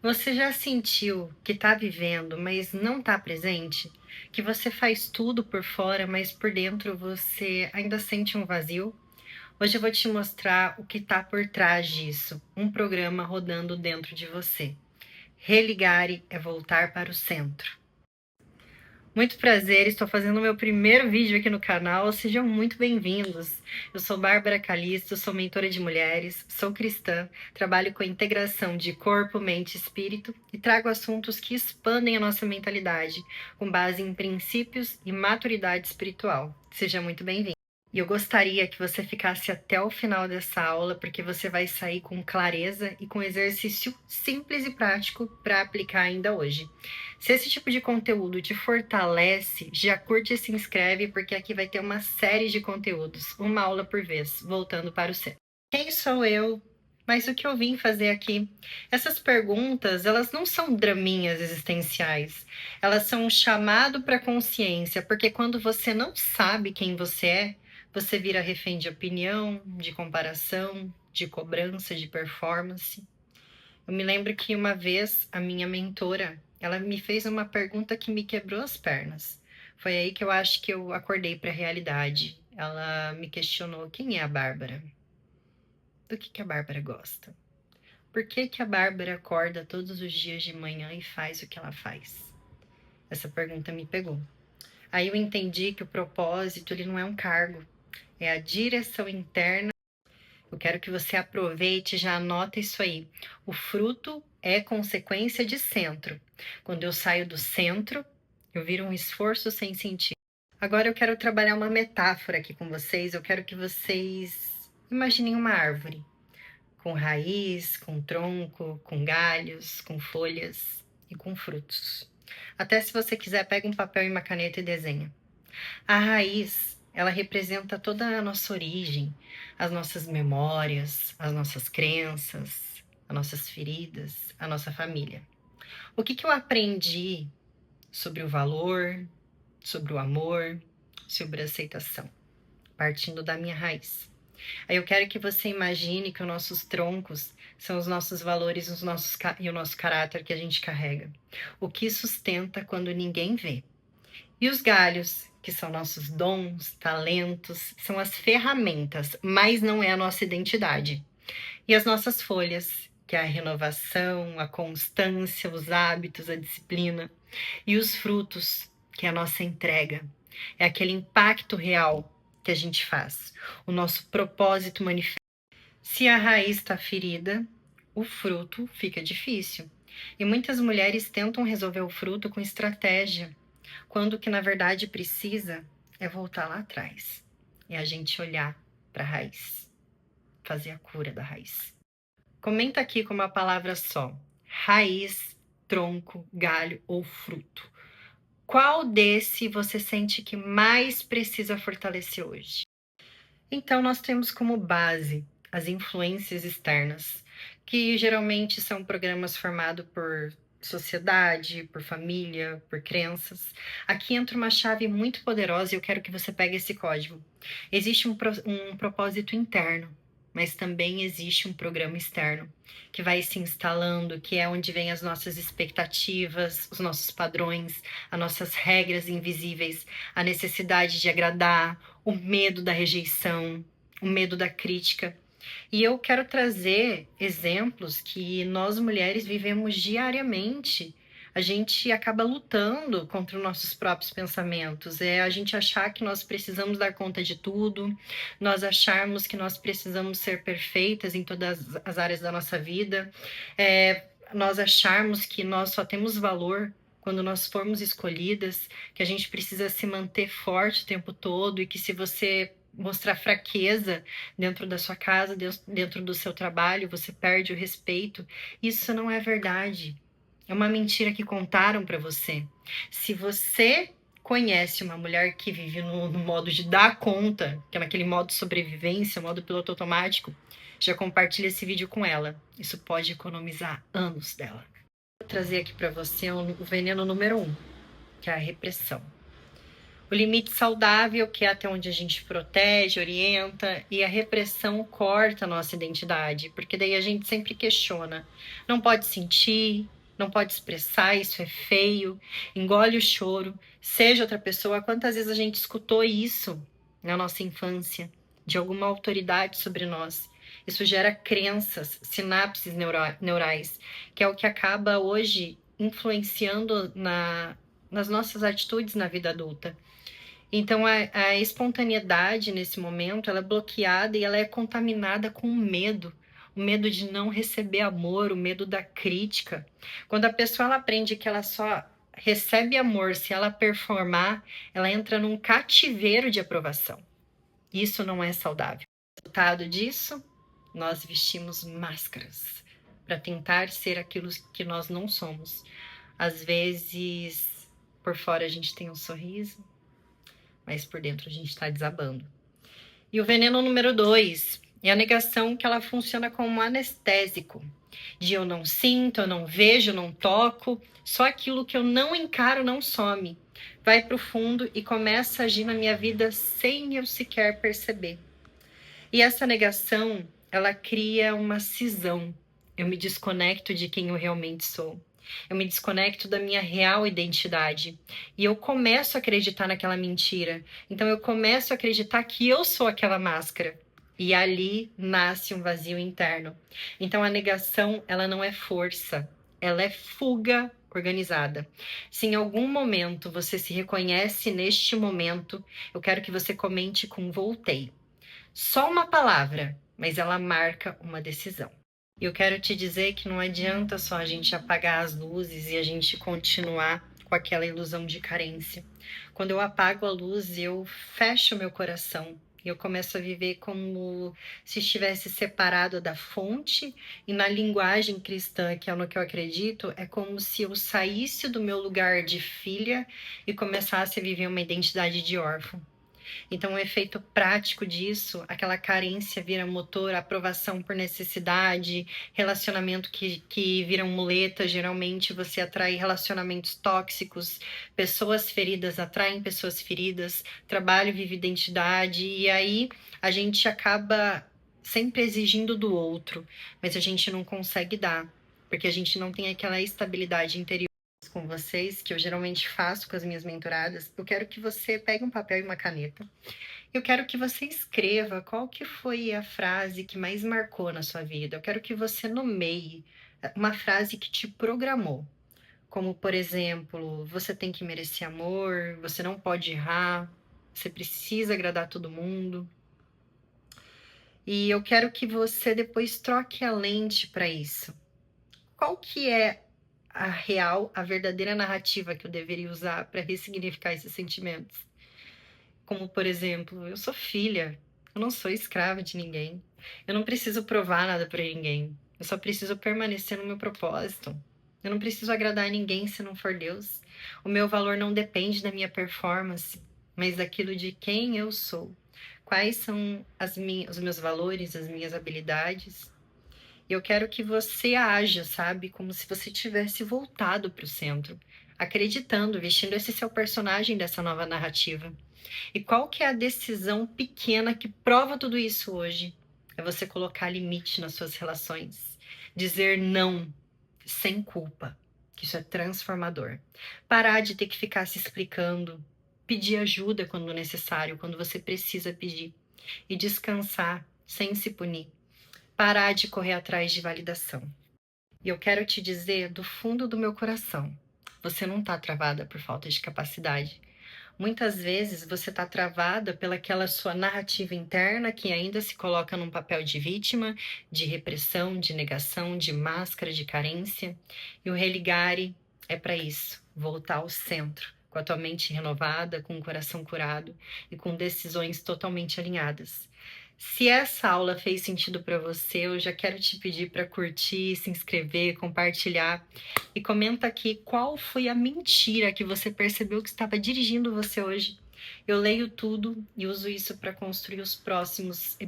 Você já sentiu que está vivendo, mas não está presente? Que você faz tudo por fora, mas por dentro você ainda sente um vazio? Hoje eu vou te mostrar o que está por trás disso, um programa rodando dentro de você. Religare é voltar para o centro. Muito prazer, estou fazendo o meu primeiro vídeo aqui no canal, sejam muito bem-vindos. Eu sou Bárbara Calisto, sou mentora de mulheres, sou cristã, trabalho com a integração de corpo, mente e espírito e trago assuntos que expandem a nossa mentalidade, com base em princípios e maturidade espiritual. Seja muito bem-vindo. E eu gostaria que você ficasse até o final dessa aula, porque você vai sair com clareza e com exercício simples e prático para aplicar ainda hoje. Se esse tipo de conteúdo te fortalece, já curte e se inscreve, porque aqui vai ter uma série de conteúdos, uma aula por vez, voltando para o centro. Quem sou eu? Mas o que eu vim fazer aqui? Essas perguntas, elas não são draminhas existenciais. Elas são um chamado para consciência, porque quando você não sabe quem você é, você vira refém de opinião, de comparação, de cobrança, de performance. Eu me lembro que uma vez a minha mentora, ela me fez uma pergunta que me quebrou as pernas. Foi aí que eu acho que eu acordei para a realidade. Ela me questionou: quem é a Bárbara? Do que a Bárbara gosta? Por que a Bárbara acorda todos os dias de manhã e faz o que ela faz? Essa pergunta me pegou. Aí eu entendi que o propósito, ele não é um cargo, é a direção interna. Eu quero que você aproveite e já anota isso aí. O fruto é consequência de centro. Quando eu saio do centro, eu viro um esforço sem sentido. Agora eu quero trabalhar uma metáfora aqui com vocês. Eu quero que vocês imaginem uma árvore, com raiz, com tronco, com galhos, com folhas e com frutos. Até se você quiser, pega um papel e uma caneta e desenha. A raiz, ela representa toda a nossa origem, as nossas memórias, as nossas crenças, as nossas feridas, a nossa família. O que eu aprendi sobre o valor, sobre o amor, sobre a aceitação, partindo da minha raiz. Aí eu quero que você imagine que os nossos troncos são os nossos valores e o nosso caráter que a gente carrega. O que sustenta quando ninguém vê. E os galhos, que são nossos dons, talentos, são as ferramentas, mas não é a nossa identidade. E as nossas folhas, que é a renovação, a constância, os hábitos, a disciplina. E os frutos, que é a nossa entrega. É aquele impacto real que a gente faz. O nosso propósito manifesta. Se a raiz está ferida, o fruto fica difícil. E muitas mulheres tentam resolver o fruto com estratégia, quando o que na verdade precisa é voltar lá atrás. É a gente olhar para a raiz, fazer a cura da raiz. Comenta aqui com uma palavra só: raiz, tronco, galho ou fruto. Qual desse você sente que mais precisa fortalecer hoje? Então, nós temos como base as influências externas, que geralmente são programas formados por sociedade, por família, por crenças. Aqui entra uma chave muito poderosa e eu quero que você pegue esse código. Existe um propósito interno, mas também existe um programa externo que vai se instalando, que é onde vem as nossas expectativas, os nossos padrões, as nossas regras invisíveis, a necessidade de agradar, o medo da rejeição, o medo da crítica. E eu quero trazer exemplos que nós mulheres vivemos diariamente. A gente acaba lutando contra os nossos próprios pensamentos. É a gente achar que nós precisamos dar conta de tudo, nós acharmos que nós precisamos ser perfeitas em todas as áreas da nossa vida, nós acharmos que nós só temos valor quando nós formos escolhidas, que a gente precisa se manter forte o tempo todo e que se você mostrar fraqueza dentro da sua casa, dentro do seu trabalho, você perde o respeito. Isso não é verdade. É uma mentira que contaram para você. Se você conhece uma mulher que vive no modo de dar conta, que é naquele modo de sobrevivência, modo piloto automático, já compartilha esse vídeo com ela. Isso pode economizar anos dela. Vou trazer aqui para você o veneno número 1, que é a repressão. O limite saudável, que é até onde a gente protege, orienta, e a repressão corta a nossa identidade, porque daí a gente sempre questiona. Não pode sentir, não pode expressar, isso é feio, engole o choro, seja outra pessoa. Quantas vezes a gente escutou isso na nossa infância, de alguma autoridade sobre nós? Isso gera crenças, sinapses neurais, que é o que acaba hoje influenciando nas nossas atitudes na vida adulta. Então, a espontaneidade nesse momento, ela é bloqueada e ela é contaminada com o medo de não receber amor, o medo da crítica. Quando a pessoa ela aprende que ela só recebe amor se ela performar, ela entra num cativeiro de aprovação. Isso não é saudável. O resultado disso, nós vestimos máscaras para tentar ser aquilo que nós não somos. Às vezes, por fora a gente tem um sorriso, mas por dentro a gente está desabando. E o veneno número 2 é a negação, que ela funciona como um anestésico. De eu não sinto, eu não vejo, eu não toco, só aquilo que eu não encaro não some. Vai para o fundo e começa a agir na minha vida sem eu sequer perceber. E essa negação, ela cria uma cisão. Eu me desconecto de quem eu realmente sou. Eu me desconecto da minha real identidade. E eu começo a acreditar naquela mentira. Então eu começo a acreditar que eu sou aquela máscara. E ali nasce um vazio interno. Então a negação, ela não é força. Ela é fuga organizada. Se em algum momento você se reconhece neste momento, eu quero que você comente com voltei. Só uma palavra, mas ela marca uma decisão. Eu quero te dizer que não adianta só a gente apagar as luzes e a gente continuar com aquela ilusão de carência. Quando eu apago a luz, eu fecho meu coração e eu começo a viver como se estivesse separado da fonte, e na linguagem cristã, que é no que eu acredito, é como se eu saísse do meu lugar de filha e começasse a viver uma identidade de órfão. Então, o efeito prático disso, aquela carência vira motor, aprovação por necessidade, relacionamento que viram muleta. Geralmente você atrai relacionamentos tóxicos, pessoas feridas atraem pessoas feridas, trabalho vive identidade, e aí a gente acaba sempre exigindo do outro, mas a gente não consegue dar, porque a gente não tem aquela estabilidade interior. Com vocês, que eu geralmente faço com as minhas mentoradas, eu quero que você pegue um papel e uma caneta. Eu quero que você escreva qual que foi a frase que mais marcou na sua vida. Eu quero que você nomeie uma frase que te programou. Como, por exemplo, você tem que merecer amor, você não pode errar, você precisa agradar todo mundo. E eu quero que você depois troque a lente para isso. Qual que é a real, a verdadeira narrativa que eu deveria usar para ressignificar esses sentimentos? Como, por exemplo, eu sou filha, eu não sou escrava de ninguém, eu não preciso provar nada para ninguém, eu só preciso permanecer no meu propósito. Eu não preciso agradar a ninguém se não for Deus. O meu valor não depende da minha performance, mas daquilo de quem eu sou. Quais são os meus valores, as minhas habilidades? Eu quero que você haja, sabe? Como se você tivesse voltado para o centro, acreditando, vestindo esse seu personagem dessa nova narrativa. E qual que é a decisão pequena que prova tudo isso hoje? É você colocar limite nas suas relações. Dizer não sem culpa, que isso é transformador. Parar de ter que ficar se explicando. Pedir ajuda quando necessário, quando você precisa pedir. E descansar sem se punir. Parar de correr atrás de validação. E eu quero te dizer do fundo do meu coração, você não está travada por falta de capacidade. Muitas vezes você está travada pelaquela sua narrativa interna que ainda se coloca num papel de vítima, de repressão, de negação, de máscara, de carência. E o Religare é para isso, voltar ao centro, com a tua mente renovada, com o coração curado e com decisões totalmente alinhadas. Se essa aula fez sentido para você, eu já quero te pedir para curtir, se inscrever, compartilhar e comenta aqui qual foi a mentira que você percebeu que estava dirigindo você hoje. Eu leio tudo e uso isso para construir os próximos